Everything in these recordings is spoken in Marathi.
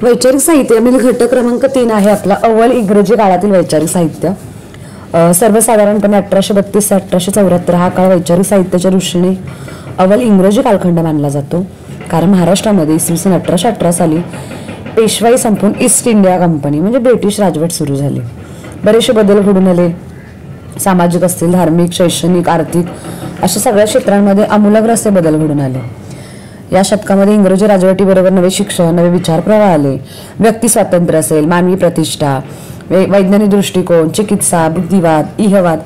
वैचारिक साहित्यामधील घटक क्रमांक 3 आहे आपला अव्वल इंग्रजी काळातील वैचारिक साहित्य. सर्वसाधारणपणे 1832 ते 1874 हा काळ वैचारिक साहित्याच्या दृष्टीने अव्वल इंग्रजी कालखंड मानला जातो. कारण महाराष्ट्रामध्ये इसवी सन 1818 साली पेशवाई संपून ईस्ट इंडिया कंपनी म्हणजे ब्रिटिश राजवट सुरू झाली. बरेचसे बदल घडून आले. सामाजिक असतील, धार्मिक, शैक्षणिक, आर्थिक अशा सगळ्या क्षेत्रांमध्ये आमूलाग्र असे बदल घडून आले. या शतकामध्ये इंग्रजी राजवटीबरोबर नवे शिक्षण, नवे विचार प्रवाह आले. व्यक्ती स्वातंत्र्य असेल, मानवी प्रतिष्ठा, वैज्ञानिक दृष्टिकोन, चिकित्सा, बुद्धिवाद, इहवाद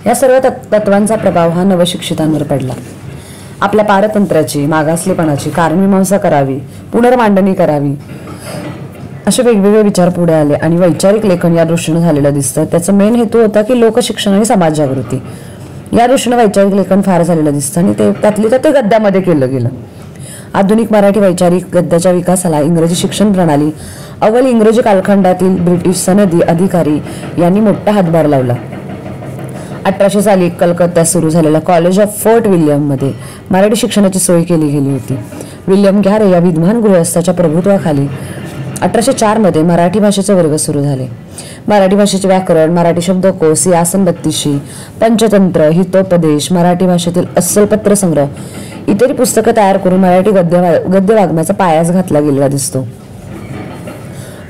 या सर्व तत्वांचा प्रभाव हा नवशिक्षितांवर पडला. आपल्या पारतंत्र्याची, मागासलेपणाची कारणमीमांसा करावी, पुनर्मांडणी करावी असे वेगवेगळे विचार पुढे आले आणि वैचारिक लेखन या दृष्टीने झालेलं दिसतं. त्याचा मेन हेतू होता की लोकशिक्षण आणि समाज जागृती या दृष्टीने वैचारिक लेखन फार झालेलं दिसतं आणि ते गद्यामध्ये केलं गेलं. आधुनिक मराठी वैचारिक गद्याच्या विकासाला इंग्रजी शिक्षण प्रणाली, अव्वल इंग्रजी कालखंडातील ब्रिटिश सनदी अधिकारी यांनी मोठा हातभार लावला. 1800 साली कलकत्त्यात सुरू झालेल्या कॉलेज ऑफ फोर्ट विल्यम मध्ये मराठी शिक्षणाची सोय केली गेली होती. विल्यम घ्यारे या विद्वान गृहस्थाच्या प्रभुत्वाखाली 1804 मध्ये मराठी भाषेचे वर्ग सुरू झाले. मराठी भाषेचे व्याकरण, मराठी शब्दकोश, सिंहासन बत्तीशी, पंचतंत्र, हितोपदेश, मराठी भाषेतील अस्सल पत्रसंग्रह इतर पुस्तकं तयार करून मराठी गद्य वाङ्मयाचा पायाच घातला गेलेला दिसतो.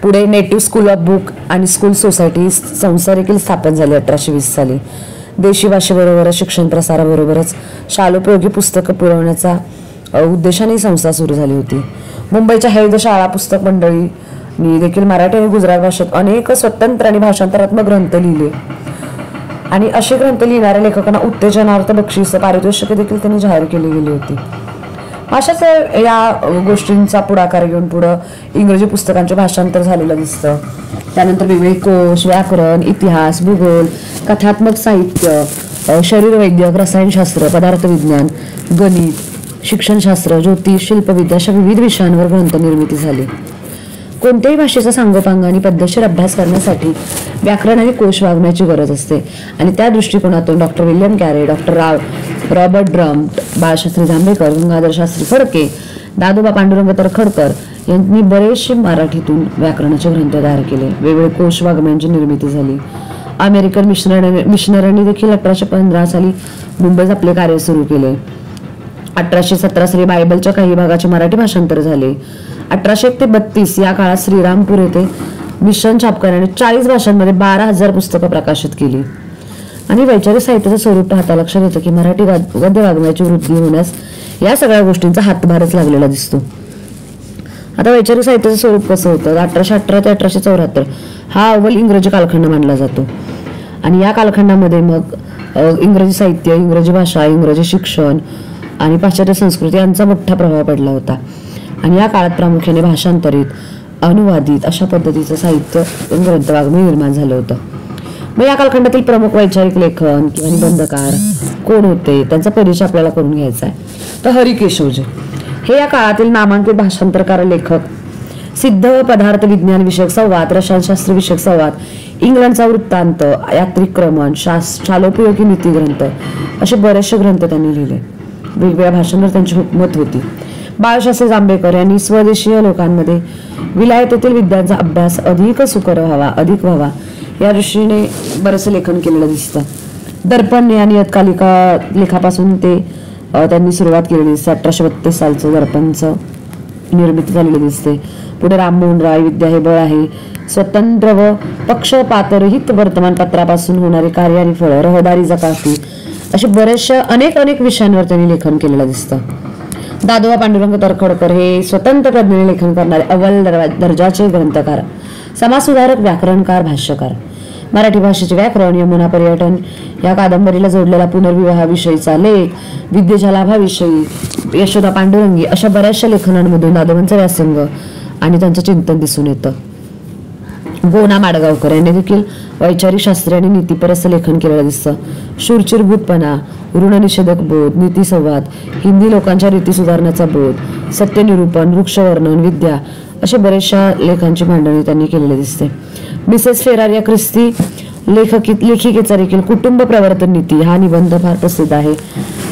पुढे नेटिव्ह स्कूल ऑफ बुक आणि स्कूल सोसायटी संस्था देखील स्थापन झाली 1820 साली. देशी भाषेबरोबरच शिक्षण प्रसाराबरोबरच शालोपयोगी पुस्तकं पुरवण्याचा उद्देशाने संस्था सुरू झाली होती. मुंबईच्या हैद शाळा पुस्तक मंडळींनी देखील मराठी आणि गुजरात भाषेत अनेक स्वतंत्र आणि भाषांतरात्मक ग्रंथ लिहिले आणि असे ग्रंथ लिहिणाऱ्या लेखकांना उत्तेजनार्थ बक्षीस, पारितोषिके देखील त्यांनी जाहीर केली गेली होती. अशाच या गोष्टींचा पुढाकार घेऊन पुढं इंग्रजी पुस्तकांचे भाषांतर झालेलं दिसतं. त्यानंतर वेगवेगळे कोश, व्याकरण, इतिहास, भूगोल, कथात्मक साहित्य, शरीरवैद्यक, रसायनशास्त्र, पदार्थ विज्ञान, गणित, शिक्षणशास्त्र, ज्योतिष, शिल्पविद्या अशा विविध विषयांवर ग्रंथ निर्मिती झाली. कोणत्याही भाषेचा सांगोपांग आणि पद्धतशीर अभ्यास करण्यासाठी व्याकरण आणि कोश वाङ्मयाची गरज असते आणि त्या दृष्टिकोनातून doctor William Carey, doctor Robert Brum, Balshastri Jambhekar, Gangadhar Shastri Phadke, Dadoba Pandurang Tarkhadkar यांनी बरेचसे मराठीतून व्याकरणाचे ग्रंथ तयार केले. वेगवेगळे कोश वाङ्मयांची निर्मिती झाली. अमेरिकन मिशनरींनी देखील 1815 साली मुंबईत आपले कार्य सुरू केले. 1817 साली बायबलच्या काही भागाचे मराठी भाषांतर झाले. 1801 ते 32 या काळात श्रीरामपूर येथे मिशन छापखान्याने 40 भाषांमध्ये 12,000 पुस्तकं प्रकाशित केली. आणि वैचारिक साहित्याचं स्वरूप पाहता लक्षात येतं की मराठी गद्य वाङ्मयाची वृद्धी होण्यास या सगळ्या गोष्टींचा हातभारच लागलेला दिसतो. आता वैचारिक साहित्याचं स्वरूप कसं होतं? 1818 ते 1874 हा अव्वल इंग्रजी कालखंड मानला जातो आणि या कालखंडामध्ये मग इंग्रजी साहित्य, इंग्रजी भाषा, इंग्रजी शिक्षण आणि पाश्चात्य संस्कृती यांचा मोठा प्रभाव पडला होता. आणि या काळात प्रामुख्याने भाषांतरित, अनुवादित अशा पद्धतीचं साहित्य ग्रंथ वाङ्मय निर्माण झालं होतं. मग या कालखंडातील प्रमुख वैचारिक लेखन किंवा निबंधकार कोण होते त्यांचा परिचय आपल्याला करून घ्यायचा आहे. तर हरिकेशवजी हे या काळातील नामांकित भाषांतरकार, लेखक. सिद्ध पदार्थ विज्ञान विषयक संवाद, रसायनशास्त्र विषयक संवाद, इंग्लंडचा वृत्तांत, यात्रिक क्रमण, शालोपयोगी नीतिग्रंथ असे बरेचसे ग्रंथ त्यांनी लिहिले. वेगवेगळ्या भाषांवर त्यांची हुकूमत होती. बाळशास्त्री जांभेकर यांनी स्वदेशीय लोकांमध्ये विलायतेतील विद्यांचा अभ्यास अधिक सुकर व्हावा, अधिक व्हावा या दृष्टीने बरेचसे लेखन केलेलं दिसतं. दर्पण या नियतकालिका लेखापासून त्यांनी सुरुवात केलेली दिसते. 1832 सालचं दर्पणचं निर्मिती झालेली दिसते. पुढे राममोहन राय, विद्या हे बळ आहे, स्वतंत्र व पक्षपातरहित वर्तमानपत्रापासून होणारे कार्य आणि फळ, रहदारीचा काफी असे बरेचशा अनेक विषयांवर त्यांनी लेखन केलेलं दिसतं. दादोबा पांडुरंग तरखडकर हे स्वतंत्र प्रज्ञेने लेखन करणारे अव्वल दर्जाचे ग्रंथकार, समाजसुधारक, व्याकरणकार, भाष्यकार. मराठी भाषेचे व्याकरण, यमुना पर्यटन या कादंबरीला जोडलेला पुनर्विवाहाविषयीचा लेख, विद्येच्या लाभाविषयी, यशोदा पांडुरंगी अशा बऱ्याचशा लेखनांमधून दादोबांचा व्यासंग आणि त्यांचं चिंतन दिसून येतं. गोना माडगावकर यांनी देखील वैचारिक शास्त्रीय आणि नीतीपरस्त लेखन केलेलं दिसतं. शूरचिरभूतपणा, ऋणनिषेधक बोध, नीतिसंवाद, हिंदी लोकांच्या रीती सुधारण्याचा बोध, सत्यनिरूपण, वृक्षवर्णन, विद्या अशा बरेचशा लेखांची मांडणी त्यांनी केलेली दिसते. मिसेस फेरारिया ख्रिस्ती लेखिकेचा देखील कुटुंब प्रवर्तन नीती हा निबंध फार प्रसिद्ध आहे.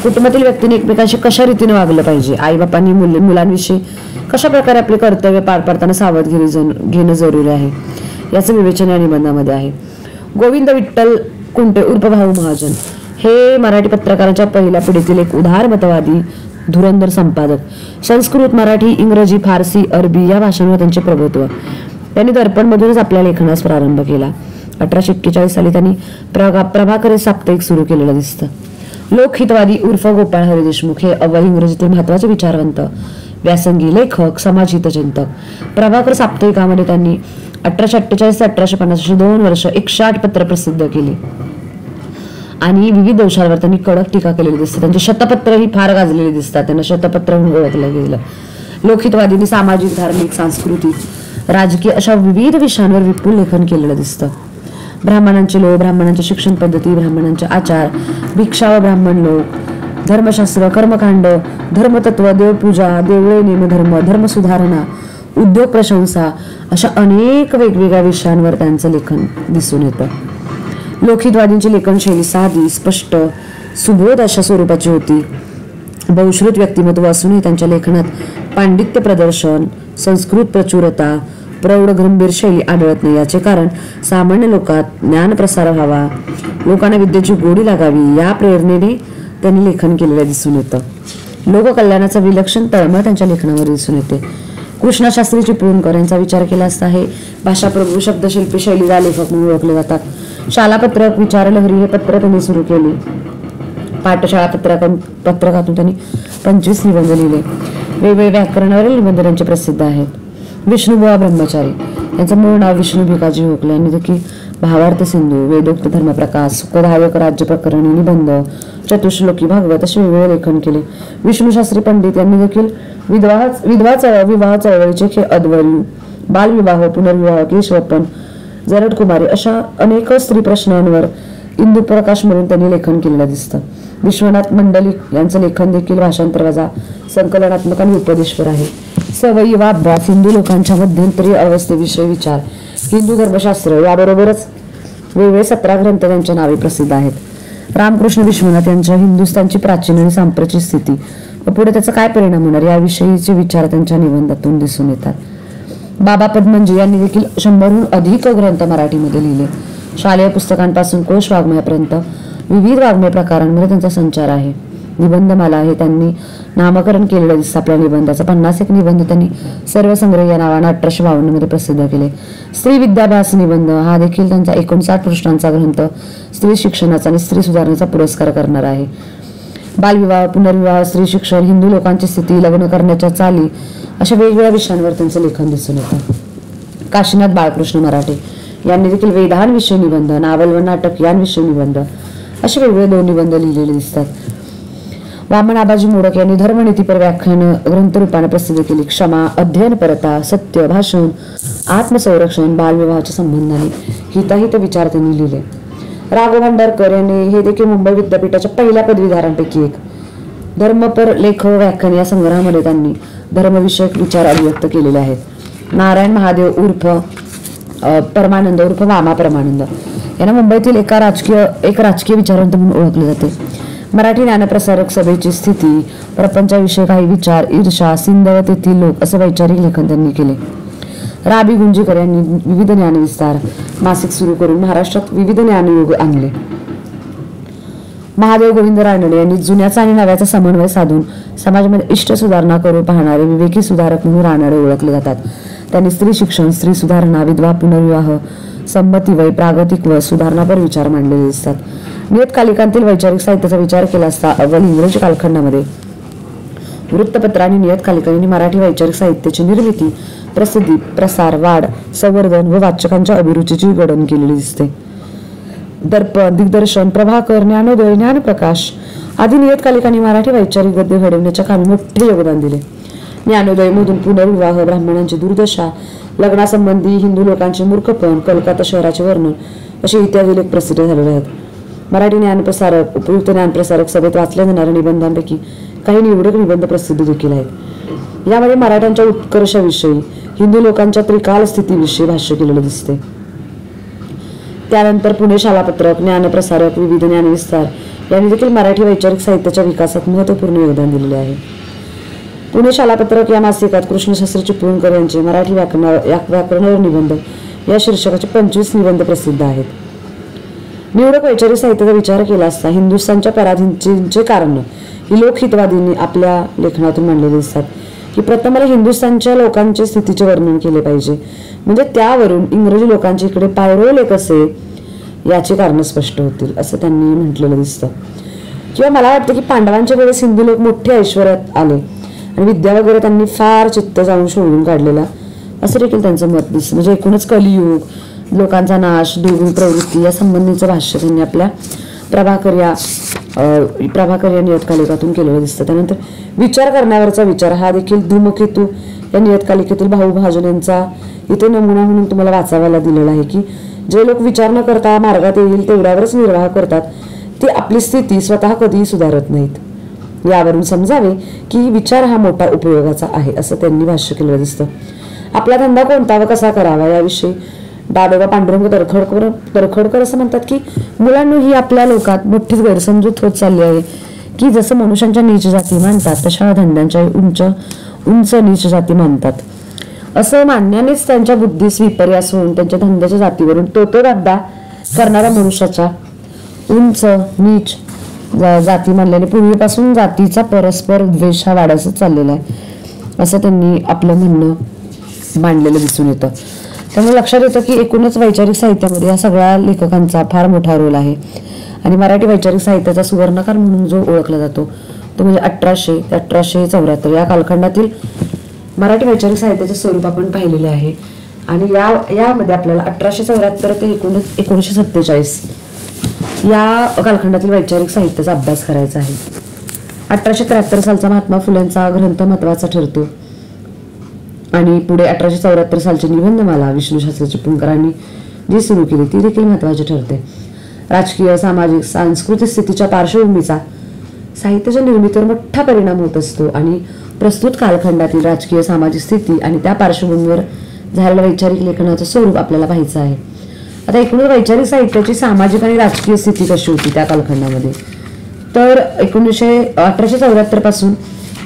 कुटुंबातील व्यक्तीने एकमेकांशी कशा रीतीने वागलं पाहिजे, आई बापांनी मुलांविषयी कशा प्रकारे आपले कर्तव्य पार पाडताना सावधगिरी घेणं जरुरी आहे याचं विवेचन या निबंधामध्ये आहे. गोविंद विठ्ठल कुंटे उर्फ भाऊ महाजन हे मराठी पत्रकारांच्या पहिल्या पिढीतील एक उदारमतवादी धुरंधर संपादक. संस्कृत, मराठी, इंग्रजी, फारसी, अरबी या भाषांवर त्यांचे प्रभुत्व. त्यांनी दर्पणमधूनच आपल्या लेखनास प्रारंभ केला. 1841 साली त्यांनी प्रभाकरे साप्ताहिक सुरू केलेलं दिसतं. लोकहितवादी उर्फ गोपाळ हरी देशमुख हे अव्वल इंग्रजीतील महत्वाचे विचारवंत, व्यासंगी, लेखक, समाजहितचिंतक. प्रभाकर साप्ताहिकामध्ये त्यांनी 1848 ते 1850 अशी 2 वर्ष 108 पत्र प्रसिद्ध केली आणि विविध अंशांवर त्यांनी कडक टीका केलेली दिसते. त्यांची शतपत्र ही फार गाजलेली दिसतात. त्यांना शतपत्र म्हणून ओळखलं गेलं. लोकहितवादींनी सामाजिक, धार्मिक, सांस्कृतिक, राजकीय अशा विविध विषयांवर विपुल लेखन केलेलं दिसतं. ब्राह्मणांचे लोक, ब्राह्मणांची शिक्षण पद्धती, ब्राह्मणांचे आचार, भिक्षा व ब्राह्मण लोक, धर्मशास्त्र, कर्मकांड, धर्मतत्व, देवपूजा, देवळे, नेमधर्म, धर्मसुधारणा, उद्योग प्रशंसा अशा अनेक वेगवेगळ्या विषयांवर त्यांचं लेखन दिसून येतं. लोकहितवादींची लेखनशैली साधी, स्पष्ट, सुबोध अशा स्वरूपाची होती. बहुश्रुत व्यक्तिमत्व असूनही त्यांच्या लेखनात पांडित्य प्रदर्शन, संस्कृत प्रचुरता, प्रौढ गंभीर शैली आढळत नाही. याचे कारण सामान्य लोकात ज्ञान प्रसार व्हावा, लोकांना विद्येची गोडी लागावी या प्रेरणेने त्यांनी लेखन केलेलं दिसून येतं. लोककल्याणाचा विलक्षण तळमळ त्यांच्या लेखनावर दिसून येते. कृष्णशास्त्री चिपळूणकर यांचा विचार केला असता हे भाषाप्रभू, शब्दशिल्पी, शैलीचा लेखक म्हणून ओळखले जातात. शालापत्रक, विचारलहरी हे पत्र त्यांनी सुरू केली. पाठशाळा पत्रकातून त्यांनी 25 निबंध लिहिले. वेगवेगळ्या व्याकरणावरील निबंध त्यांचे प्रसिद्ध आहेत. विष्णुबुवा ब्रह्मचारी यांचं मूळ नाव विष्णू भिकाजी होकले यांनी देखील भावार्थ सिंधू, वेदोक्त धर्मप्रकाश, सुखदायक राज्य प्रकरणी, निबंध, चतुश्लोकी, भागवत असे वेगवेगळे लेखन केले. विष्णुशास्त्री पंडित यांनी देखील विवाह चळवळीचे खे अद्वैयू, बालविवाह, पुनर्विवाह, केशवपन, जरडकुमारी अशा अनेक स्त्री प्रश्नांवर इंदू प्रकाश म्हणून त्यांनी लेखन केलेलं दिसतं. विश्वनाथ मंडलिक यांचं लेखन देखील भाषांतर वजा संकलनात्मक आणि उपदेशपर आहे. सवयी वा अभ्यास, हिंदू लोकांच्या मध्यंतरी अवस्थेविषयी विचार, हिंदू धर्मशास्त्र याबरोबरच वेगवेगळे 17 ग्रंथ त्यांच्या नावे प्रसिद्ध आहेत. रामकृष्ण विश्वनाथ यांच्या हिंदुस्थानची प्राचीन आणि सांप्रची स्थिती व पुढे त्याचा काय परिणाम होणार याविषयीचे विचार त्यांच्या निबंधातून दिसून येतात. बाबा पद्मनजी यांनी देखील 100हून अधिक ग्रंथ मराठीमध्ये लिहिले. शालेय पुस्तकांपासून कोश वाङ्मयापर्यंत विविध वाङ्मय प्रकारांमध्ये त्यांचा संचार आहे. निबंधमाला हे त्यांनी नामकरण केलेलं दिसतं आपल्या निबंधाचा. 51 निबंध त्यांनी सर्वसंग्रह या नावाने 1852 मध्ये प्रसिद्ध केले. स्त्री विद्याभ्यास निबंध हा देखील त्यांचा 59 पृष्ठांचा ग्रंथ स्त्री शिक्षणाचा आणि स्त्री सुधारणेचा पुरस्कार करणार आहे. बालविवाह, पुनर्विवाह, स्त्री शिक्षण, हिंदू लोकांची स्थिती, लग्न करण्याच्या चाली अशा वेगवेगळ्या विषयांवर त्यांचं लेखन दिसून येतं. काशीनाथ बाळकृष्ण मराठे यांनी देखील वेदांविषयी निबंध, नावल व नाटक यांविषयी निबंध असे वेगवेगळे 2 निबंध लिहिलेले दिसतात. वामन आबाजी मोडक यांनी धर्मनीतीपर व्याख्यान ग्रंथरूपाने प्रसिद्ध केली. क्षमा, अध्ययनपरता, सत्य, भाषण, आत्मसंरक्षण, बालविवाहाच्या संबंधाने हिताहित विचार त्यांनी लिहिले. राघव भांडारकर यांनी हे देखील मुंबई विद्यापीठाच्या पहिल्या पदवीधरांपैकी एक. धर्मपर लेख व्याख्यान या संग्रहामध्ये त्यांनी धर्मविषयक विचार अभिव्यक्त केलेले आहेत. नारायण महादेव उर्फ परमानंद उर्फ वामा परमानंद यांना मुंबईतील एक राजकीय विचारवंत म्हणून ओळखले जाते. मराठी ज्ञानप्रसारक सभेची स्थिती, प्रपंचाविषयी काही विचार, ईर्षा, सिंध व तेथील लोक असे वैचारिक लेखन त्यांनी केले. राबी गुंजीकर यांनी विविध ज्ञानविस्तार मासिक सुरू करून महाराष्ट्रात विविध ज्ञानयोग आणले. महादेव गोविंद रानडे यांनी जुन्याचा आणि नव्याचा समन्वय साधून समाजामध्ये इष्ट सुधारणा करू पाहणारे विवेकी सुधारक म्हणून रानडे ओळखले जातात. त्यांनी स्त्री शिक्षण, स्त्री सुधारणा, विधवा पुनर्विवाह, संमती वय, प्रागतिक व सुधारणापर विचार मांडलेले दिसतात. नियतकालिकांतील वैचारिक साहित्याचा विचार केला असता अव्वल इंग्रजी कालखंडामध्ये वृत्तपत्र आणि नियतकालिकांनी मराठी वैचारिक साहित्याची निर्मिती, प्रसिद्धी, प्रसार, वाढ, संवर्धन व वाचकांच्या अभिरुचीची घडण केलेली दिसते. दर्पण, दिग्दर्शन, प्रभाकर, ज्ञानोदय, ज्ञानप्रकाश आदी नियतकालिकांनी मराठी वैचारिक गद्य घडवण्याच्या कामी मोठे योगदान दिले. ज्ञानोदय मधून पुनर्विवाह, ब्राह्मणांची दुर्दशा, लग्नासंबंधी हिंदू लोकांचे मूर्खपण, कलकत्ता शहराचे वर्णन असे इत्यादी लेख प्रसिद्ध झालेले आहेत. मराठी ज्ञानप्रसारक, उपयुक्त ज्ञानप्रसारक सभेत वाचल्या जाणाऱ्या निबंधांपैकी काही निवडक निबंध प्रसिद्ध देखील आहेत. यामध्ये मराठ्यांच्या उत्कर्षाविषयी, हिंदू लोकांच्या त्रिकाल स्थितीविषयी भाष्य केलेले दिसते. त्यानंतर पुणे शालापत्रक, ज्ञानप्रसारक, विविध ज्ञानविस्तार यांनी देखील मराठी वैचारिक साहित्याच्या विकासात महत्त्वपूर्ण योगदान दिलेले आहे. पुणे शालापत्रक या मासिकात कृष्णशास्त्री चिपळूणकर यांचे मराठी व्याकरणावर निबंध या शीर्षकाचे 25 निबंध प्रसिद्ध आहेत. निवडक वैचारिक साहित्याचा विचार केला असता हिंदुस्थानच्या पराधीनतेचे कारण ही लोकहितवादींनी आपल्या लेखनातून मांडलेली दिसतात की प्रथम मला हिंदुस्थानच्या लोकांच्या स्थितीचे वर्णन केले पाहिजे, म्हणजे त्यावरून इंग्रजी लोकांच्या इकडे पाय रोवले कसे याची कारण स्पष्ट होतील असं त्यांनी म्हटलेलं दिसतं. किंवा मला वाटतं की पांडवांच्या वेळेस हिंदू लोक मोठ्या ऐश्वर्यात आले आणि विद्या वगैरे त्यांनी फार चित्त जाऊन शोधून काढलेला असं देखील त्यांचं मत दिसतं. म्हणजे एकूणच कलियुग, लोकांचा नाश, दुर्गुण प्रवृत्ती या संबंधीचं भाष्य त्यांनी आपल्या प्रभाकर या नियतकालिकातून केलेलं दिसतं. त्यानंतर विचार करण्यावरचा विचार हा देखील धूमकेतू या नियतकालिकेतील भाऊ महाजन यांचा इथे नमुना म्हणून तुम्हाला वाचावायला दिलेला आहे की जे लोक विचार न करता मार्गात येईल तेवढ्यावरच निर्वाह करतात ते आपली स्थिती स्वतः कधीही सुधारत नाहीत. यावरून समजावे की विचार हा मोठा उपयोगाचा आहे असं त्यांनी भाष्य केलेलं दिसतं. आपला धंदा कोणता व कसा करावा याविषयी दादोबा पांडुरंग तरखडकर असं म्हणतात की मुलांना ही आपल्या लोकात मोठीच गैरसमजूत होत चालली आहे की जसं मनुष्यांच्या नीच जाती मानतात तशा धंद्यांच्या उंच नीच जाती मानतात. असं मानण्यानेच त्यांच्या बुद्धीस विपर्यास होऊन त्यांच्या धंद्याच्या जातीवरून तोतोडब्बा करणाऱ्या मनुष्याच्या उंच नीच जाती मानल्याने पूर्वीपासून जातीचा परस्पर द्वेष हा वाढायचाच चाललेला आहे असं त्यांनी आपलं म्हणणं मांडलेलं दिसून येतं. त्यामुळे लक्षात येतं की एकूणच वैचारिक साहित्यामध्ये या सगळ्या लेखकांचा फार मोठा रोल आहे आणि मराठी वैचारिक साहित्याचा सुवर्णकाळ म्हणून जो ओळखला जातो तो म्हणजे 1800 ते 1874 या कालखंडातील मराठी वैचारिक साहित्याचे स्वरूप आपण पाहिलेले आहे. आणि यामध्ये आपल्याला 1874 ते 1947 या कालखंडातील वैचारिक साहित्याचा अभ्यास करायचा आहे. 1873 सालचा महात्मा फुलेंचा ग्रंथ महत्वाचा ठरतो आणि पुढे 1874 सालची निबंधमाला विष्णूशास्त्री चिपळूणकरांनी जी सुरू केली ती देखील महत्वाची ठरते. राजकीय, सामाजिक, सांस्कृतिक स्थितीच्या पार्श्वभूमीचा साहित्याच्या निर्मितीवर मोठा परिणाम होत असतो आणि प्रस्तुत कालखंडातील राजकीय, सामाजिक स्थिती आणि त्या पार्श्वभूमीवर झालेल्या वैचारिक लेखनाचं स्वरूप आपल्याला पाहायचं आहे. आता एकूणच वैचारिक साहित्याची सामाजिक आणि राजकीय स्थिती कशी होती त्या कालखंडामध्ये तर 1874 पासून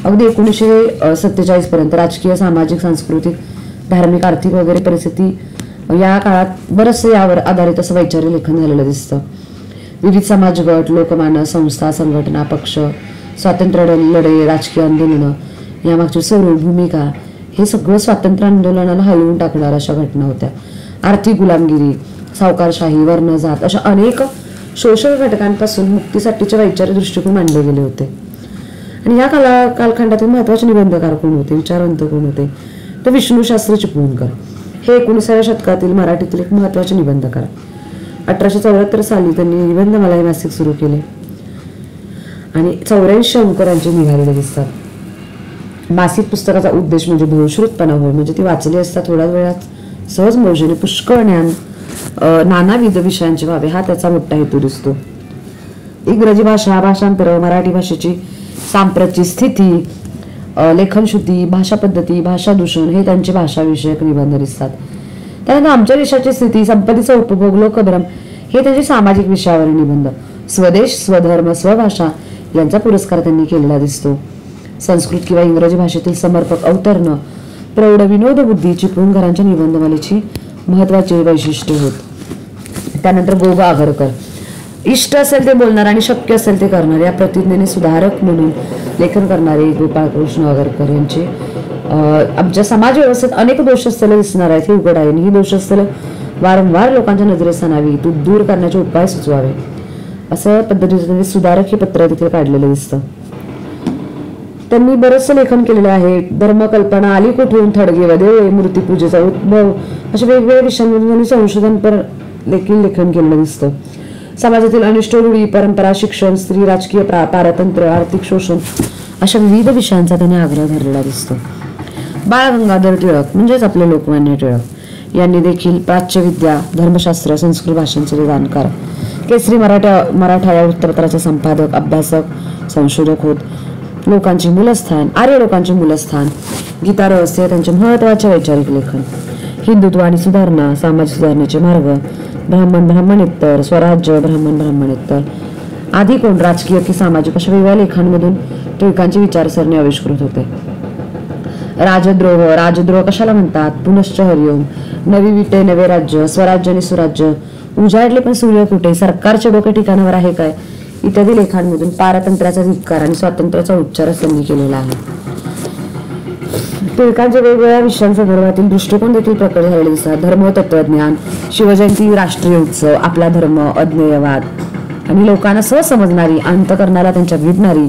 अगदी 1947 पर्यंत राजकीय, सामाजिक, सांस्कृतिक, धार्मिक, आर्थिक वगैरे परिस्थिती या काळात बरंचसं यावर आधारित असं वैचारिक लेखन झालेलं दिसतं. विविध समाज गट, लोकमानस, संस्था, संघटना, पक्ष, स्वातंत्र्य लढे, राजकीय आंदोलनं यामागची स्वरूप, भूमिका हे सगळं स्वातंत्र्य आंदोलनाला हलवून टाकणार अशा घटना होत्या. आर्थिक गुलामगिरी, सावकारशाही, वर्णजात अशा अनेक शोषक घटकांपासून मुक्तीसाठीचे वैचारिक दृष्टिकोन मांडले गेले होते. आणि या कालखंडातील महत्वाचे निबंधकार कोण होते, विचारवंत कोण होते तर विष्णूशास्त्री चिपळूणकर हे 19व्या शतकातील मराठीतील एक महत्वाचे निबंधकार. 1874 साली त्यांनी निबंधमाला हे मासिक सुरू केले आणि 84 अंकांचे निघालेले दिसतात. मासिक पुस्तकाचा उद्देश म्हणजे भोळशृतपणा होय, म्हणजे ती वाचली असता थोड्या वेळात सहज मौजेने पुष्कळ ज्ञान नानाविध विषयांचे व्हावे हा त्याचा मोठा हेतू दिसतो. इंग्रजी भाषा, भाषांतर, मराठी भाषेची सांप्रतची स्थिती, लेखनशुद्धी, भाषा पद्धती, भाषा दूषण हे त्यांचे भाषाविषयक निबंध दिसतात. त्यानंतर आमच्या देशाची स्थिती, संपत्तीचा उपभोग, लोकभ्रम हे त्यांचे सामाजिक विषयावर निबंध. स्वदेश, स्वधर्म, स्वभाषा यांचा पुरस्कार त्यांनी केलेला दिसतो. संस्कृत किंवा इंग्रजी भाषेतील समर्पक अवतरण, प्रौढ विनोद बुद्धी चिपळूणकरांच्या निबंधमालेची महत्वाचे वैशिष्ट्य होत. त्यानंतर गोगा आगरकर इष्ट असेल ते बोलणार आणि शक्य असेल ते करणार या प्रतिज्ञेने सुधारक म्हणून लेखन करणारे गोपाळकृष्ण आगरकर यांचे आमच्या समाज व्यवस्थेत अनेक दोषस्थळे दिसणार आहेत हे उघड आहे. ही दोषस्थळे वारंवार लोकांच्या नजरेस आणावी, तू दूर करण्याचे उपाय सुचवावे असं पद्धतीने सुधारक हे पत्र देखील काढलेलं दिसतं. त्यांनी बरंचसं लेखन केलेलं आहे. धर्मकल्पना आली कुठून, थडगे व देव, मूर्तीपूजेचा उद्भव अशा वेगवेगळ्या विषयांमधून त्यांनी संशोधनपर देखील लेखन केलेलं दिसतं. समाजातील अनिष्ट रूढी, परंपरा, शिक्षण, स्त्री, राजकीय पारतंत्र्य, आर्थिक शोषण अशा विविध विषयांचा त्यांनी आग्रह धरलेला दिसतो. बाळ गंगाधर टिळक म्हणजेच आपले लोकमान्य टिळक यांनी देखील प्राच्यविद्या, धर्मशास्त्र, संस्कृत भाषांचे जाणकार, केसरी मराठा या वृत्तपत्राचे संपादक, अभ्यासक, संशोधक होत. लोकांचे मूलस्थान, आर्य लोकांचे मूलस्थान, गीता रहस्य त्यांचे महत्वाचे वैचारिक लेखन. हिंदुत्व आणि सुधारणा, सामाजिक सुधारणेचे मार्ग, ब्राह्मण ब्राह्मणेतर, स्वराज्य, ब्राह्मण ब्राह्मणेतर आदी कोण, राजकीय की सामाजिक अशा वेगवेगळ्या लेखांमधून टिळकांची विचारसरणी आविष्कृत होते. राजद्रोह कशाला म्हणतात, पुनश्च हरिओम, नवी विटे नवे राज्य, स्वराज्य आणि सुराज्य, उजाडले पण सूर्य कुठे, सरकारचे डोके ठिकाणावर आहे काय, इत्यादी लेखांमधून पारतंत्र्याचा धिक्कार आणि स्वातंत्र्याचा उच्चार त्यांनी केलेला आहे. टिळकांच्या वेगवेगळ्या विषयांसंदर्भातील दृष्टिकोन देखील प्रकट झालेले दिसतात. धर्म, तत्वज्ञान, शिवजयंती, राष्ट्रीय उत्सव, आपला धर्म, अज्ञेयवाद आणि लोकांना सहज समजणारी, अंतःकरणाला त्यांच्या भिडणारी,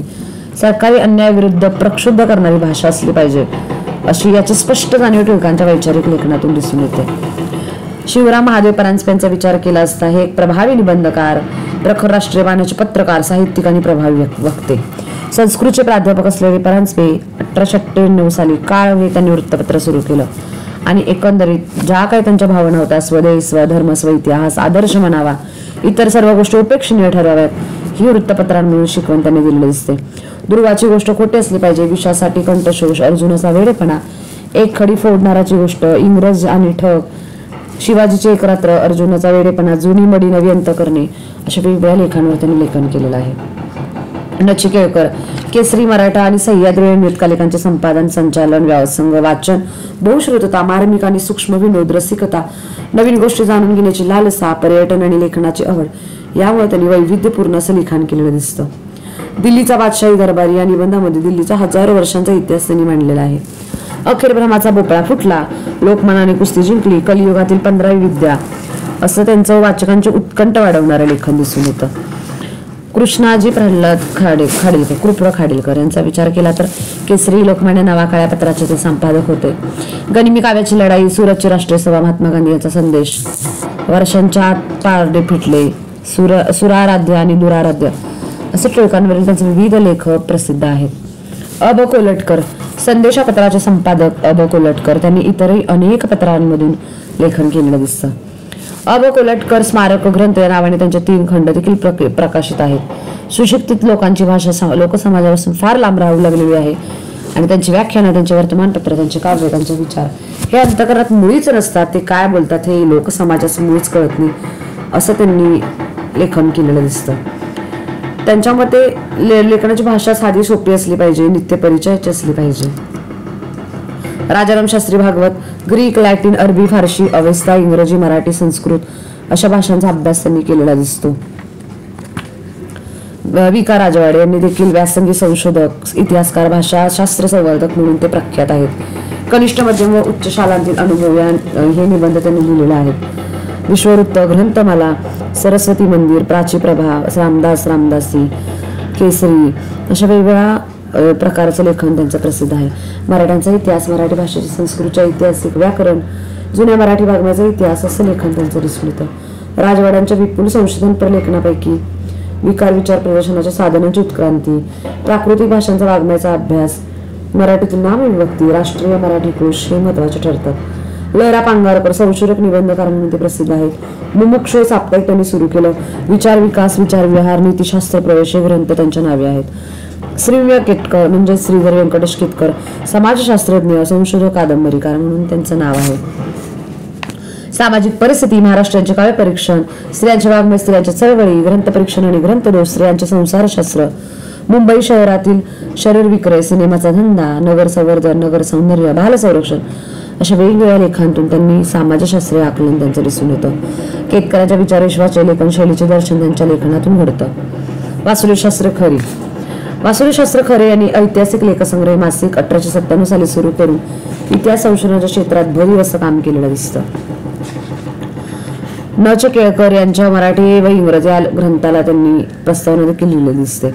सरकारी अन्यायाविरुद्ध प्रक्षुब्ध करणारी भाषा असली पाहिजे, अशी याची स्पष्ट जाणीव टिळकांच्या वैचारिक लेखनातून दिसून येते. शिवराम महादेव परांजपे यांचा विचार केला असता हे एक प्रभावी निबंधकार, प्रखर राष्ट्रीय मानाचे पत्रकार, साहित्यिक आणि प्रभावी वक्ते. संस्कृतचे प्राध्यापक असलेले परांजपे 1898 साली काळ त्यांनी वृत्तपत्र सुरू केलं आणि एकंदरीत ज्या काही त्यांच्या भावना होत्या, स्वदेश, स्वधर्म, स्वइतिहास, आदर्श म्हणावा, इतर सर्व गोष्टी उपेक्षणीय ठराव्यात, ही वृत्तपत्रांमधून शिकवण त्यांनी दिलेली दिसते. दुर्वाची गोष्ट खोटी असली पाहिजे, विषासाठी कंठशोष, अर्जुनाचा वेडेपणा, एक खडी फोडणाराची गोष्ट, इंग्रज आणि ठग, शिवाजीचे एक रात्र, अर्जुनाचा वेडेपणा, जुनी मडी नवी अंत करणे, अशा वेगवेगळ्या लेखांवर त्यांनी लेखन केलेलं आहे. नची केळकर, केसरी मराठा आणि सह्याद्री नियतकालिकांचे संपादन, संचालन, व्यासंग, वाचन, बहुश्रुतता, मार्मिक आणि सूक्ष्म विनोद, रसिकता, नवीन गोष्टी जाणून घेण्याची लालसा, पर्यटन आणि लेखनाची आवड, यामुळे त्यांनी वैविध्यपूर्ण असं लिखाण केलेलं दिसतं. दिल्लीचा बादशाही दरबारी या निबंधामध्ये दिल्लीचा हजारो वर्षांचा इतिहास त्यांनी मांडलेला आहे. अखेर ब्रह्माचा भोपळा फुटला, लोकमनाने कुस्ती जिंकली, कलियुगातील 15वी विद्या, असं त्यांचं वाचकांचे उत्कंठ वाढवणारं लेखन दिसून येतं. कृष्णाजी प्रल्हाद खाडीलकर, कृपा खाडीलकर यांचा विचार केला तर केसरी, लोकमान्य नावाकाळ्या पत्राचे ते संपादक होते. गनिमी काव्याची लढाई, सुरतची राष्ट्रीय सभा, महात्मा गांधी यांचा संदेश, वर्षांच्या आत पारडे फिटले, सुराराध्य आणि दुराराध्य, असे टिळकांवरील त्यांचे विविध लेख प्रसिद्ध आहेत. अ.ब. कोलटकर, संदेशा पत्राचे संपादक अ.ब. कोलटकर, त्यांनी इतरही अनेक पत्रांमधून लेखन केलेलं दिसतं. अ.ब. कोलटकर स्मारक ग्रंथ या नावाने त्यांचे 3 खंड देखील प्रकाशित आहेत. सुशिक्षित लोकांची भाषा लोकसमाजापासून फार लांब राहू लागलेली आहे आणि त्यांची व्याख्यानं, त्यांचे वर्तमानपत्र, त्यांचे काव्य, त्यांचे विचार हे अंतःकरणात मुळीच नसतात. ते काय बोलतात हे लोकसमाजाचं मुळीच कळत नाही, असं त्यांनी लेखन केलेलं दिसतं. त्यांच्या मते लेखनाची भाषा साधी सोपी असली पाहिजे, नित्य परिचयाची असली पाहिजे. राजाराम शास्त्री भागवत, ग्रीक, लॅटिन, अरबी, फारशी, अवेस्ता, इंग्रजी, मराठी, संस्कृत अशा भाषांचा अभ्यास त्यांनी केलेला दिसतो. विका राजवाडे यांनी देखील व्यासंगी संशोधक, इतिहासकार, भाषाशास्त्र संवर्धक म्हणून ते प्रख्यात आहेत. कनिष्ठ, मध्यम व उच्च शालांतील अनुभव हे निबंध त्यांनी लिहिलेले आहेत. विश्ववृत्त, ग्रंथमाला, सरस्वती मंदिर, प्राची प्रभा, रामदासी, केसरी अशा वेगवेगळ्या प्रकारचं लेखन त्यांचं प्रसिद्ध आहे. मराठ्यांचा इतिहास, मराठी भाषेचे संस्कृतच्या ऐतिहासिक व्याकरण, जुन्या मराठी वाङ्मयाचा इतिहास असं लेखन त्यांचं दिसून येतं. राजवाड्यांच्या विपुल संशोधनपर लेखनापैकी विकार विचार प्रदर्शनाच्या साधनांची उत्क्रांती, प्राकृतिक भाषांचा वाङ्मयाचा अभ्यास, मराठीतील नामविभक्ती, राष्ट्रीय मराठी कोश हे महत्वाचे ठरतात. लहरा पांगारकर संशोधक, निबंधकार म्हणून ते प्रसिद्ध आहेत. मुमुक्षु साप्ताहिक त्यांनी सुरू केलं. विचार विकास, विचार विहार, नीतिशास्त्र प्रवेश हे ग्रंथ त्यांच्या नावे आहेत. श्रीव्य केतकर म्हणजे श्रीधर व्यंकटेश केतकर, समाजशास्त्रज्ञ, संशोधक, कादंबरीकार म्हणून त्यांचं नाव आहे. सामाजिक परिस्थिती, महाराष्ट्राचे काव्य परीक्षण, स्त्रियांचे वाङ्मय, स्त्रियांच्या चळवळी, ग्रंथ परीक्षण आणि ग्रंथदोष, स्त्रियांचे संसारशास्त्र, मुंबई शहरातील शरीर विक्रय, सिनेमाचा धंदा, नगर संवर्धन, नगर सौंदर्य, बाल संरक्षण अशा वेगवेगळ्या लेखांतून त्यांनी समाजशास्त्रीय आकलन त्यांचं दिसून येतं. केतकरांच्या विचारविश्वाचे लेखन शैलीचे दर्शन त्यांच्या लेखनातून घडतं. वासुदेवशास्त्री खरे यांनी ऐतिहासिक लेखसंग्रह मासिक 1897 साली सुरू करून इतिहास संशोधनाच्या क्षेत्रात भरीव असं काम केलेलं दिसतं. न.च. केळकर यांच्या मराठी व इंग्रजी ग्रंथाला त्यांनी प्रस्तावना देखील लिहिलेली दिसते.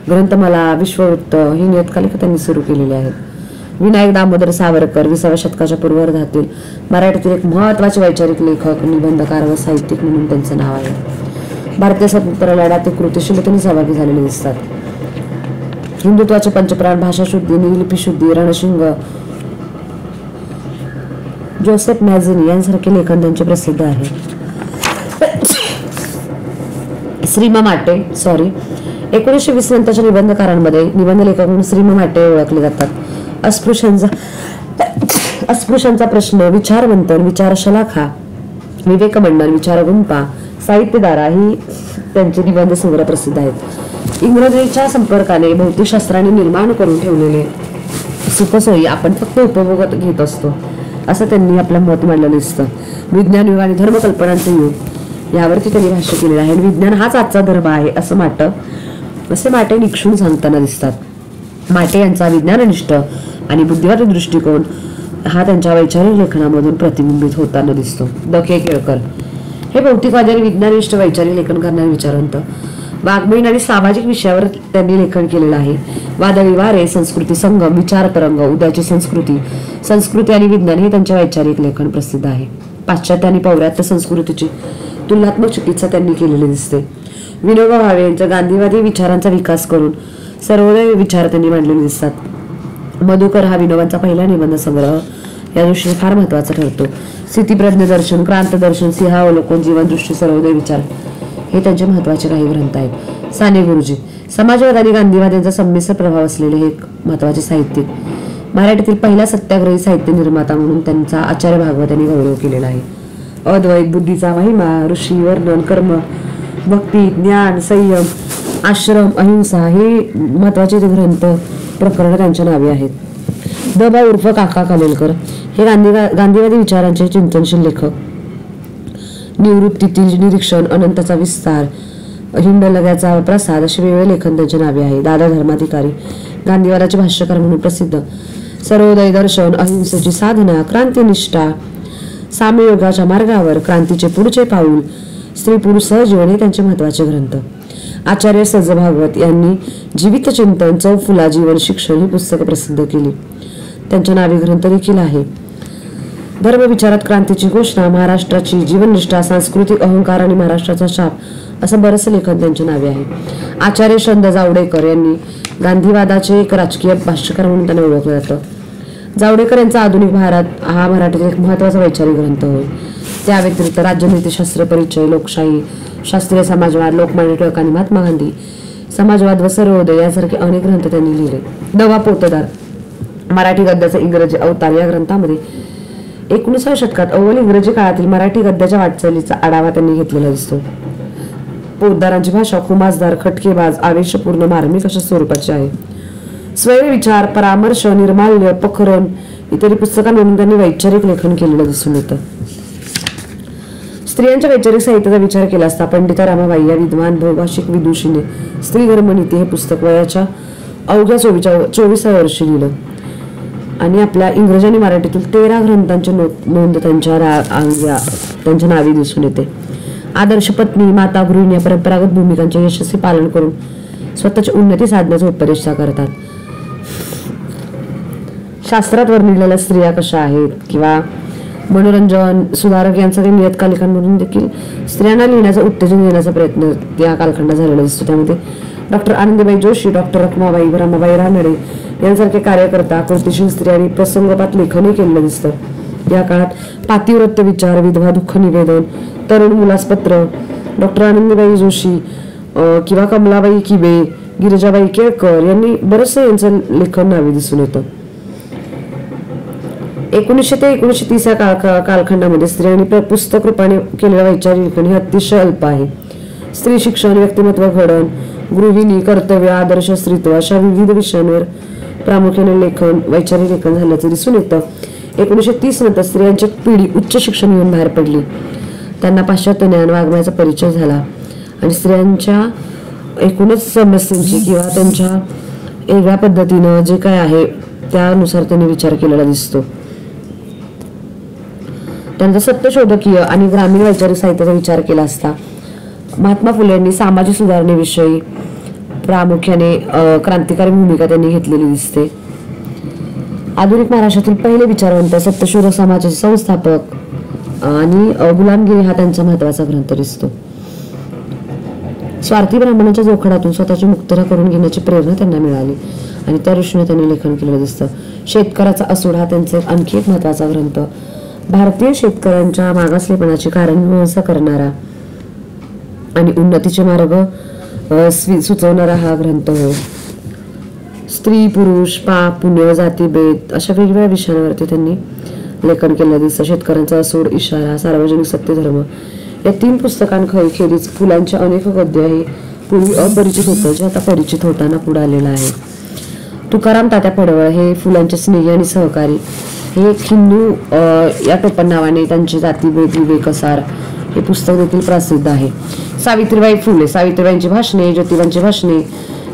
ग्रंथमाला, विश्ववृत्त ही नियतकालिक त्यांनी सुरू केलेली आहेत. विनायक दामोदर सावरकर 20व्या शतकाच्या पूर्वार्धातील मराठीतील एक महत्वाचे वैचारिक लेखक, निबंधकार व साहित्यिक म्हणून त्यांचं नाव आहे. भारतीय स्वातंत्र्य लढ्यात ते कृतिशीलतेने सहभागी झालेले दिसतात. हिंदुत्वाचे पंचप्राण, भाषाशुद्धी, लिपिशुद्धी, रणशिंग, जोसेफ मॅझिनी यांसारखे लेखन त्यांचे प्रसिद्ध आहे. श्रीमा माटे 1920 नंतरच्या निबंधकारांमध्ये निबंध लेखक म्हणून श्रीमा माटे ओळखले जातात. अस्पृश्यांचा प्रश्न, विचारमंथन, विचारशलाखा, विवेकमंडल, विचारगुंपा, साहित्यधारा ही त्यांचे निबंध संग्रह प्रसिद्ध आहेत. इंग्रजीच्या संपर्काने भौतिकशास्त्राने निर्माण करून ठेवलेले सुखसोयी आपण फक्त उपभोगत घेत असतो असं त्यांनी आपलं मत मांडलं दिसतं. विज्ञान युग आणि धर्मकल्पनांचं युग यावरती त्यांनी भाष्य केलेलं आहे. विज्ञान हाच आजचा धर्म आहे असं माटे निक्षून सांगताना दिसतात. माटे यांचा विज्ञाननिष्ठ आणि बुद्धिवादी दृष्टिकोन हा त्यांच्या वैचारिक लेखनामधून प्रतिबिंबित होताना दिसतो. द के केळकर हे भौतिकवादी आणि विज्ञाननिष्ठ वैचारिक लेखन करणारे विचारवंत. वाङ्मयीन आणि सामाजिक विषयावर त्यांनी लेखन केलेलं आहे. वादळी वारे, संस्कृती संगम, विचार तरंग, उद्याची संस्कृती आणि विज्ञान हे त्यांच्या वैचारिक लेखन प्रसिद्ध आहे. पाश्चात्य आणि पौर्वात्य संस्कृतीची तुलनात्मक चिकित्सा त्यांनी केलेली दिसते. विनोबा भावे यांच्या गांधीवादी विचारांचा विकास करून सर्वोदय विचार त्यांनी मांडलेले दिसतात. मधुकर हा विनोबांचा पहिला निबंध संग्रह या दृष्टीने फार महत्वाचा ठरतो. स्थितिप्रज्ञ दर्शन, क्रांत दर्शन, सिंहावलोकन, जीवनदृष्टी, सर्वोदय विचार हे त्यांचे महत्वाचे काही ग्रंथ आहेत. साने गुरुजी समाजवाद आणि गांधीवाद यांचा संमिश्र प्रभाव असलेले हे एक महत्वाचे साहित्यिक. मराठीतील पहिला सत्याग्रही साहित्य निर्माता म्हणून त्यांचा आचार्य भागवत यांनी गौरव केलेला आहे. अद्वैत, बुद्धीचा महिमा, ऋषी, वर्णन, कर्म, भक्ती, ज्ञान, संयम, आश्रम, अहिंसा हे महत्वाचे ग्रंथ प्रकरण त्यांच्या नावे आहेत. द बा उर्फ काका खानोलकर हे गांधीवादी विचारांचे चिंतनशील लेखक. निवृत्तीतील निरीक्षण, अनंताचा विस्तार, हिंडलग्याचा प्रसाद असे वेगवेगळे लेखन त्यांच्या नावे आहे. दादा धर्माधिकारी गांधीवादाचे भाष्यकार म्हणून प्रसिद्ध. सर्वोदय दर्शन, अहिंसेची साधना, क्रांतिनिष्ठा, साम्ययोगाच्या मार्गावर, क्रांतीचे पुढचे पाऊल, स्त्री पुरुष सहजीवन हे त्यांचे महत्वाचे ग्रंथ. आचार्य सज भागवत यांनी जीवित चिंतन, चौफुला, जीवन शिक्षण ही पुस्तकं प्रसिद्ध केली. त्यांच्या नावे ग्रंथ देखील आहे. धर्मविचारात क्रांतीची घोषणा, महाराष्ट्राची जीवननिष्ठा, सांस्कृतिक अहंकार आणि महाराष्ट्राचा शाप असं बरंच लेखन त्यांच्या नावे आहे. आचार्य शंद जावडेकर यांनी गांधीवादाचे एक राजकीय भाष्यकार म्हणून त्यांना ओळखलं जातं. जावडेकर यांचा आधुनिक भारत हा मराठीतील एक महत्वाचा वैचारिक ग्रंथ होय. त्या व्यतिरिक्त राज्यनीतिशास्त्र, परिचय, लोकशाही, शास्त्रीय समाजवाद, लोकमान्य टिळक आणि महात्मा गांधी, समाजवाद व सर्वोदय यासारखे अनेक ग्रंथ त्यांनी लिहिले. द वा पोतदार मराठी गद्याचा इंग्रजी अवतार या ग्रंथामध्ये 19व्या शतकात अव्वल इंग्रजी काळातील मराठी गद्याच्या वाटचालीचा आढावा त्यांनी घेतलेला दिसतो. पोतदारांची भाषा खुमासदार, खटकेबाज, आवेशपूर्ण, मार्मिक अशा स्वरूपाची आहे. स्वयंविचार, परामर्श, निर्माल्य, पखरण इत्यादी पुस्तकांमधून त्यांनी वैचारिक लेखन केलेलं दिसून येतं. स्त्रियांच्या वैचारिक साहित्याचा विचार केला असता पंडिता रामाबाई या विद्वान बहुभाषिक विदुषीने स्त्रीधर्मनीती हे पुस्तक वयाच्या अवघ्या 24व्या वर्षी लिहिलं आणि आपल्या इंग्रजी आणि मराठीतील 13 ग्रंथांची नोंद त्यांच्या नावे दिसून येते. आदर्श पत्नी, माता, गृहिणी या परंपरागत भूमिकांचे यशस्वी पालन करून स्वतःची उन्नती साधण्याचा उपदेश करतात. शास्त्रात वर्णिलेल्या स्त्रिया कशा आहेत किंवा मनोरंजन सुधारक यांचा नियतकालिकांमधून देखील स्त्रियांना लिहिण्याचा उत्तेजन देण्याचा प्रयत्न या कालखंडात झालेला दिसतो. त्यामध्ये डॉक्टर आनंदीबाई जोशी, डॉक्टर रखमाबाई, रमाबाई रानडे यांसारखे कार्यकर्ता, कृतिशील स्त्रियांनी प्रसंगोपात लेखनही केलेलं दिसतं. या काळात पातिव्रत्य विचार, विधवा दुःख निवेदन, तरुण मुलास पत्र, डॉक्टर आनंदीबाई जोशी किंवा कमलाबाई किबे, गिरिजाबाई केळकर यांनी बरंचसं यांचं लेखन नावे दिसून येतं. 1900 ते 1930 या कालखंडामध्ये स्त्रियांनी पुस्तक रूपाने केलेलं वैचारिक लेखन हे अतिशय अल्प आहे. स्त्री शिक्षण, व्यक्तिमत्व घडण, गृहिणी, कर्तव्य, आदर्श स्त्रीत्व अशा विविध विषयांवर प्रामुख्याने वैचारिक लेखन झाल्याचं दिसून येतं. 1930 नंतर स्त्रियांची पिढी उच्च शिक्षण घेऊन बाहेर पडली. त्यांना पाश्चात्य ज्ञान वाङ्मयाचा परिचय झाला आणि स्त्रियांच्या एकूणच समस्यांची किंवा त्यांच्या वेगळ्या पद्धतीनं जे काय आहे त्यानुसार त्यांनी विचार केलेला दिसतो. त्यांचा सत्यशोधकीय आणि ग्रामीण वैचारिक साहित्याचा विचार केला असता महात्मा फुले यांनी सामाजिक सुधारणेविषयी प्रामुख्याने क्रांतिकारी भूमिका त्यांनी घेतलेली दिसते. आधुनिक महाराष्ट्रातील पहिले विचारवंत, सत्यशोधक समाजाचे संस्थापक आणि गुलामगिरी हा त्यांचा महत्वाचा ग्रंथ दिसतो. स्वार्थी ब्राह्मणाच्या जोखडातून स्वतःची मुक्तता करून घेण्याची प्रेरणा त्यांना मिळाली आणि त्या दृष्टीने त्यांनी लेखन केलेलं दिसतं. शेतकऱ्याचा असूड हा त्यांचा आणखी एक महत्वाचा ग्रंथ. भारतीय शेतकऱ्यांच्या मागासलेपणाची कारण मीमांसा करणारा आणि उन्नतीचे मार्ग सुचवणारा हा ग्रंथ हो. स्त्री, पुरुष, पाप, पुण्य, जातीभेद अशा वेगवेगळ्या विषयांवरती त्यांनी लेखन केलेलं दिसतं. शेतकऱ्यांचा असूड, इशारा, सार्वजनिक सत्यधर्म या 3 पुस्तकांखेरीज फुलांचे अनेक गद्य हे पूर्वी अपरिचित होतं जे आता परिचित होताना पुढे आलेलं आहे. तुकाराम तात्या पडवळ हे फुलांचे स्नेही आणि सहकारी हे एक हिंदू या टोपण नावाने त्यांचे जातीभेद विवेकसार हे पुस्तक देखील प्रसिद्ध आहे. सावित्रीबाई फुले, सावित्रीबाईंची भाषणे, ज्योतिबांची भाषणे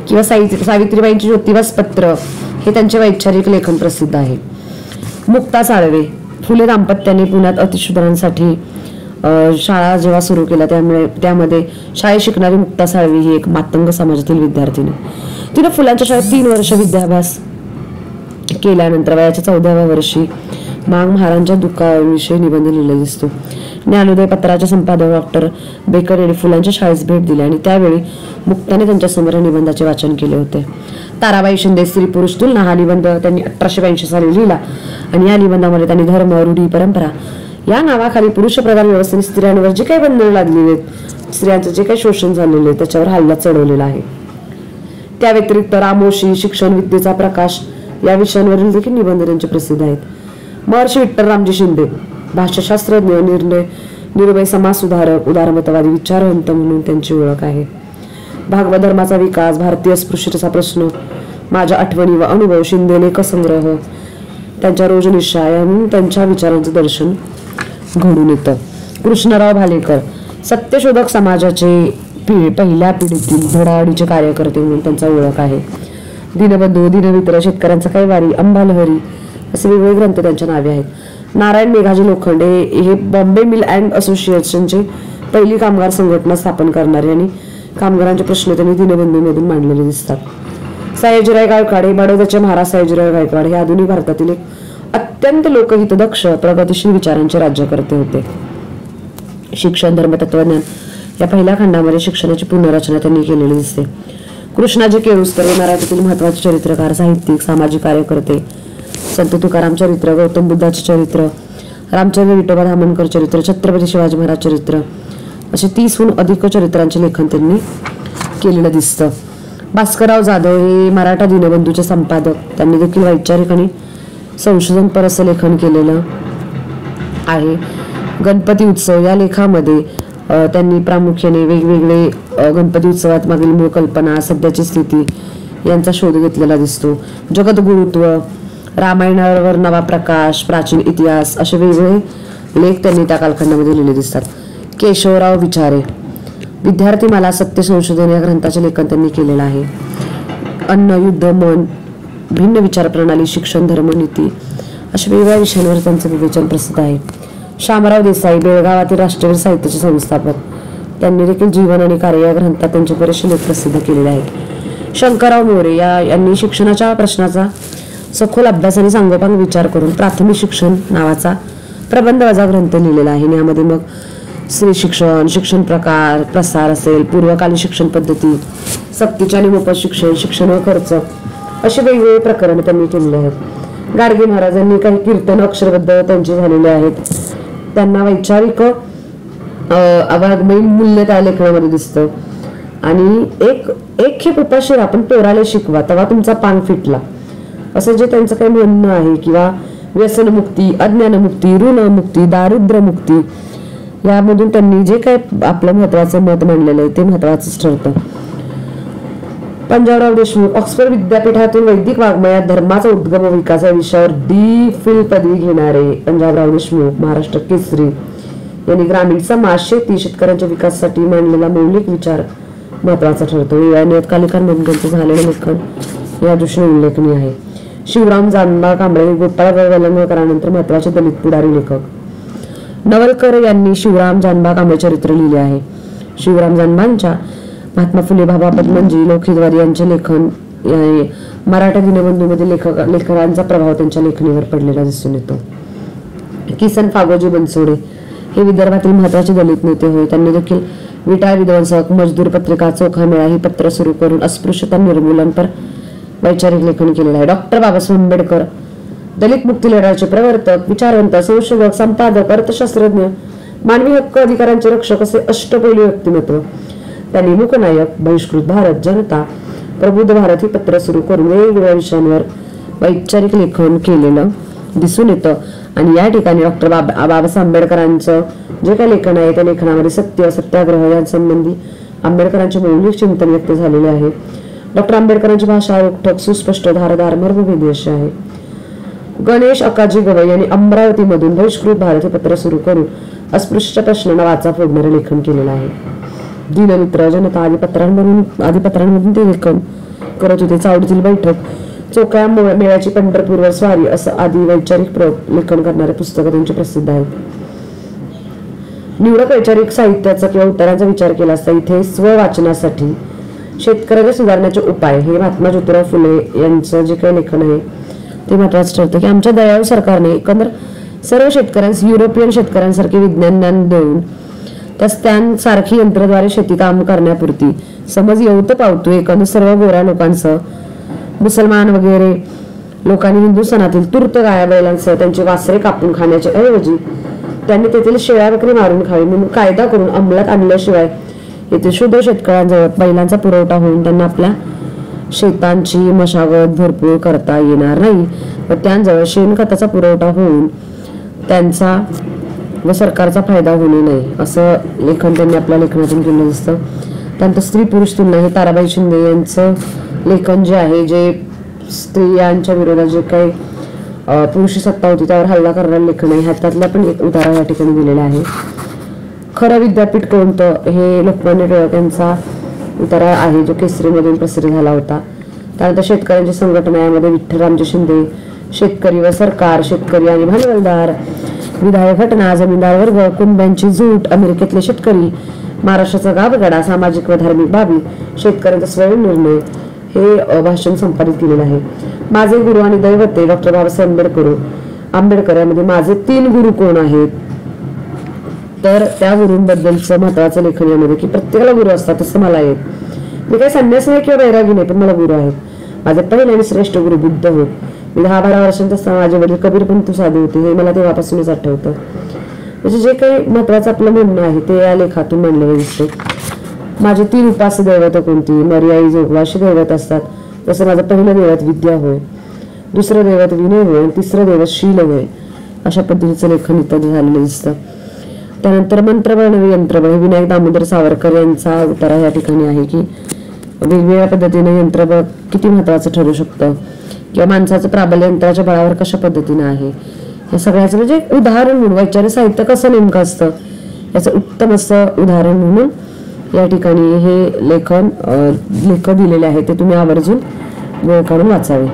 किंवा सावित्रीबाईंची ज्योतिबास पत्र हे त्यांचे वैचारिक लेखन प्रसिद्ध आहे. मुक्ता साळवे, फुले दाम्पत्याने पुण्यात अतिशूद्रांसाठी शाळा जेव्हा सुरू केल्या त्यामध्ये शाळेत शिकणारी मुक्ता साळवे ही एक मातंग समाजातील विद्यार्थिनी. तिने फुलांच्या शाळेत 3 वर्ष विद्याभ्यास केल्यानंतर वयाच्या 14व्या वर्षी मांग महाराजांच्या दुःखाविषयी निबंध लिहिला दिसतो. ज्ञानोदय पत्राचे संपादक डॉक्टर बेकर यांनी फुलांच्या शाळेस भेट दिली आणि त्यावेळी मुक्ताने त्यांच्यासमोर निबंधाचे वाचन केले होते. ताराबाई शिंदे, स्त्री पुरुष तुलना हा निबंध त्यांनी 1882 साली लिहिला आणि या निबंधामध्ये त्यांनी धर्म, रूढी, परंपरा या नावाखाली पुरुष प्रधान व्यवस्थेने स्त्रियांवर जे काही बंधनं लादलेली आहेत, स्त्रियांचं जे काही शोषण झालेले आहे त्याच्यावर हल्ला चढवलेला आहे. त्या व्यतिरिक्त रामोशी, शिक्षण, विद्येचा प्रकाश या विषयांवरील देखील निबंध त्यांचे प्रसिद्ध आहेत. महर्षी विठ्ठल रामजी शिंदे, भाषाशास्त्रज्ञ, निर्भय समाज सुधारक, उदारमतवादी विचारवंत म्हणून त्यांची ओळख आहे. भागवत धर्माचा विकास, भारतीय अस्पृश्यतेचा प्रश्न, माझ्या आठवणी व अनुभव, शिंदे लेखसंग्रह, त्यांच्या रोजनिशा म्हणून त्यांच्या विचारांचं दर्शन घडून येतं. कृष्णराव भालेकर, सत्यशोधक समाजाचे पहिल्या पिढीतील धडाडीचे कार्यकर्ते म्हणून त्यांचा ओळख आहे. दीनबंधू, दीनमित्र, शेतकऱ्यांचा कैवारी, अंबालहरी असे वेगवेगळे ग्रंथ त्यांच्या नावे आहेत. नारायण मेघाजी लोखंडे हे बॉम्बे मिल अँड असोसिएशनचे पहिली कामगार संघटना स्थापन करणारे आणि कामगारांचे प्रश्न त्यांनी दीनबंधूमधून मांडलेले दिसतात. सयाजीराव गायकवाड हे बडोद्याचे महाराज सयाजीराव गायकवाड हे आधुनिक भारतातील एक अत्यंत लोकहितदक्ष प्रगतिशील विचारांचे राज्यकर्ते होते. शिक्षण, धर्म, तत्वज्ञान या पहिल्या खंडामध्ये शिक्षणाची पुनर्रचना त्यांनी केलेली दिसते. कृष्णाजी केळुसकर हे मराठीतील महत्वाचे चरित्रकार, साहित्यिक, सामाजिक कार्यकर्ते. संत तुकाराम चरित्र, गौतम बुद्धाचे चरित्र, रामचंद्र विठोबा धामणकर चरित्र, छत्रपती शिवाजी महाराज चरित्र असे 30हून अधिक चरित्रांचे लेखन त्यांनी केलेलं दिसतं. भास्करराव जाधव हे मराठा दीनबंधूचे संपादक, त्यांनी देखील वैचारिक आणि संशोधनपर असं लेखन केलेलं आहे. गणपती उत्सव या लेखामध्ये त्यांनी प्रामुख्याने वेगवेगळे गणपती उत्सवात मागील मूळ कल्पना, सध्याची स्थिती यांचा शोध घेतलेला दिसतो. जगद्गुरुत्व, रामायणावर नवा प्रकाश, प्राचीन इतिहास असे वेगवेगळे लेख त्यांनी त्या कालखंडामध्ये लिहिले दिसतात. केशवराव विचारे, विद्यार्थीमाला, सत्य संशोधन या ग्रंथाचे लेखन त्यांनी केलेलं आहे. अन्न, युद्ध, मन, भिन्न विचार प्रणाली, शिक्षण, धर्म, नीती अशा वेगवेगळ्या विषयांवर त्यांचं विवेचन प्रसिद्ध आहे. श्यामराव देसाई, बेळगावातील राष्ट्रवीर साहित्याचे संस्थापक, त्यांनी देखील जीवन आणि कार्य या ग्रंथात त्यांचे बरेचसे लेख प्रसिद्ध केलेले आहेत. शंकरराव मोरे यांनी शिक्षणाच्या प्रश्नाचा सखोल अभ्यास आणि सांगोपांग विचार करून प्राथमिक शिक्षण नावाचा प्रबंधवजा ग्रंथ लिहिलेला आहे. यामध्ये मग स्त्री शिक्षण, शिक्षण प्रकार प्रसार असेल, पूर्वकालीन शिक्षण पद्धती, सक्तीचे आणि मोफत शिक्षण, शिक्षण व खर्च असे वेगवेगळे प्रकरण त्यांनी केलेले आहेत. गाडगे महाराजांनी काही कीर्तन अक्षरबद्ध त्यांचे झालेले आहेत. त्यांना वैचारिक अवागमयीन मूल्य त्या लेखनामध्ये दिसतं. आणि एक खेप उपाशी आपण पोराला शिकवा तेव्हा तुमचा पांग फिटला असं जे त्यांचं काही म्हणणं आहे, किंवा व्यसनमुक्ती, अज्ञानमुक्ती, ऋणमुक्ती, दारिद्र्यमुक्ती यामधून त्यांनी जे काही आपलं महत्वाचं मत मांडलेलं आहे ते महत्वाचंच ठरतं. पंजाबराव देशमुख, ऑक्सफर्ड विद्यापीठातून वैदिक वाङ्मयात धर्माचा उद्गम व विकास या विषयावर D.Phil पदवी घेणारे पंजाबराव देशमुख, महाराष्ट्र केसरी यांनी ग्रामीण समाज, शेती, शेतकऱ्यांच्या विकासासाठी मांडलेला मौलिक विचार महत्वाचा ठरतो. या नियतकालिकांमधून त्यांचं झालेलं लेखन या दृष्टीने उल्लेखनीय आहे. शिवराम जानबा कांबळे हे गोपाळ वलंगकरांनंतर महत्वाचे दलित पुढारी लेखक. नवलकर यांनी शिवराम जानबा कांबळे चरित्र लिहिले आहे. शिवराम जानबांच्या महात्मा फुले, भाभा पद्मनजी, लोकहितवादी यांचे लेखन मराठा दीनबंधूमध्ये लेखकांचा प्रभाव त्यांच्या लेखणीवर पडलेला दिसून येतो. किसन फागोजी बनसोडे हे विदर्भातील महत्वाचे दलित नेते होय. त्यांनी देखील विटाळ विध्वंसक, मजदूर पत्रिका, चोखा मेळा ही पत्र सुरू करून अस्पृश्यता निर्मूलनपर वैचारिक लेखन केलेलं आहे. डॉक्टर बाबासाहेब आंबेडकर दलित मुक्ती लढ्याचे प्रवर्तक, विचारवंत, संशोधक, संपादक, अर्थशास्त्रज्ञ, मानवी हक्क अधिकारांचे रक्षक असे अष्टपैलू व्यक्तिमत्व. त्यांनी मूकनायक, बहिष्कृत भारत, जनता, प्रबुद्ध भारत ही पत्र सुरू करून वेगवेगळ्या विषयांवर वैचारिक लेखन केलेलं दिसून येतं. आणि या ठिकाणी डॉक्टर बाबासाहेब आंबेडकरांचं जे काही लेखन आहे त्या लेखनामध्ये सत्य, सत्याग्रह यांसंबंधी आंबेडकरांचे मौलिक चिंतन व्यक्त झालेले आहे. डॉक्टर आंबेडकरांची भाषा रोखठोक, सुस्पष्ट, धारदार, मर्मभेदी अशी आहे. गणेश अकाजी गवई यांनी अमरावतीमधून बहिष्कृत भारती पत्र सुरू करून अस्पृश्य प्रश्नांना वाचा फोडणारे लेखन केलेलं आहे. दिनमित्र, जनता आदी पत्रांमधून ते लेखन करत होते. चावडीतील बैठक, चोकाया मेळ्याची पंढरपूरवर स्वारी असं आदी वैचारिक लेखन करणारे पुस्तकं त्यांची प्रसिद्ध आहेत. निवडक वैचारिक साहित्याचा किंवा उत्तरांचा विचार केला असता इथे स्ववाचनासाठी शेतकऱ्याच्या सुधारण्याचे उपाय हे महात्मा ज्योतिराव फुले यांचं जे काही लेखन आहे ते महत्वाचं ठरतं की आमच्या दयाळू सरकारने एकंदर सर्व शेतकऱ्यांस युरोपियन शेतकऱ्यांसारखे विज्ञान ज्ञान देऊन त्यांसारखी यंत्रद्वारे शेती काम करण्यापुरती समज येऊत पावतो एकंदर सर्व गोऱ्या लोकांसह मुसलमान वगैरे लोकांनी हिंदू सणातील तूर्त गाया बैलांसह त्यांची वासरे कापून खाण्याच्या ऐवजी त्यांनी तेथील शेळ्या बकरी मारून खावी म्हणून कायदा करून अंमलात आणल्याशिवाय येथे शुद्ध शेतकऱ्यांजवळ बैलांचा पुरवठा होऊन त्यांना आपल्या शेतांची मशागत भरपूर करता येणार नाही व त्यांजवळ शेणखताचा पुरवठा होऊन त्यांचा व सरकारचा फायदा होणे नाही असं लेखन त्यांनी आपल्या लेखनातून केलं असतं. त्यानंतर स्त्री पुरुष तुलना हे ताराबाई शिंदे यांचं लेखन जे आहे जे स्त्रियांच्या विरोधात जे काही पुरुषी सत्ता होती त्यावर हल्ला करणारं लेखन आहे ह्यातला पण एक उतारा या ठिकाणी दिलेला आहे. खरं विद्यापीठ कोणतं हे लोकमान्य टिळक यांचा उतारा आहे जो केसरीमधून प्रसिद्ध झाला होता. त्यानंतर शेतकऱ्यांची संघटना यामध्ये विठ्ठलरामजी शिंदे, शेतकरी व सरकार, शेतकरी आणि भांडवलदार, विधायक घटना, जमीनदार वर्ग, कुंब्यांची झूट, अमेरिकेतले शेतकरी, महाराष्ट्राचा गावगाडा, सामाजिक व धार्मिक बाबी, शेतकऱ्यांचा स्वयंनिर्णय हे भाषण संपादित केलेलं आहे. माझे गुरु आणि दैवते डॉक्टर बाबासाहेब आंबेडकर यामध्ये माझे 3 गुरु कोण आहेत तर त्या गुरूंबद्दलचं महत्वाचं लेखन यामध्ये की प्रत्येकाला गुरु असतात तसं मला आहेत. मी काही संन्यास नाही किंवा वैरागी नाही पण मला गुरु आहेत. माझे पहिले आणि श्रेष्ठ गुरु बुद्ध होत. मी 10-12 वर्षांचा असताना माझे वडील कबीरपंत साधू होते हे मला तेव्हापासूनच आठवतं. म्हणजे जे काही महत्वाचं आपलं म्हणणं आहे ते या लेखातून मांडलेलं दिसते. माझे 3 उपास्य दैवत कोणती? मर्याई जोगवा अशी दैवत असतात. जसं माझं पहिलं दैवत विद्या होय, दुसरं दैवत विनय होय, तिसरं दैवत शील होय. अशा पद्धतीचं लेखन इत्यादी झालेलं दिसतं. त्यानंतर मंत्रबळ नवी यंत्रबळ विनायक दामोदर सावरकर यांचा उतारा या ठिकाणी आहे की वेगवेगळ्या पद्धतीने यंत्रबळ किती महत्वाचं ठरू शकतं किंवा माणसाचं प्राबल्य यंत्राच्या बळावर कशा पद्धतीने आहे हे सगळ्याचं म्हणजे उदाहरण म्हणून वैचारिक साहित्य कसं नेमकं असतं याचं उत्तम असं उदाहरण म्हणून या ठिकाणी हे लेख दिलेले आहे ते तुम्ही आवर्जून वेळ काढून वाचावे.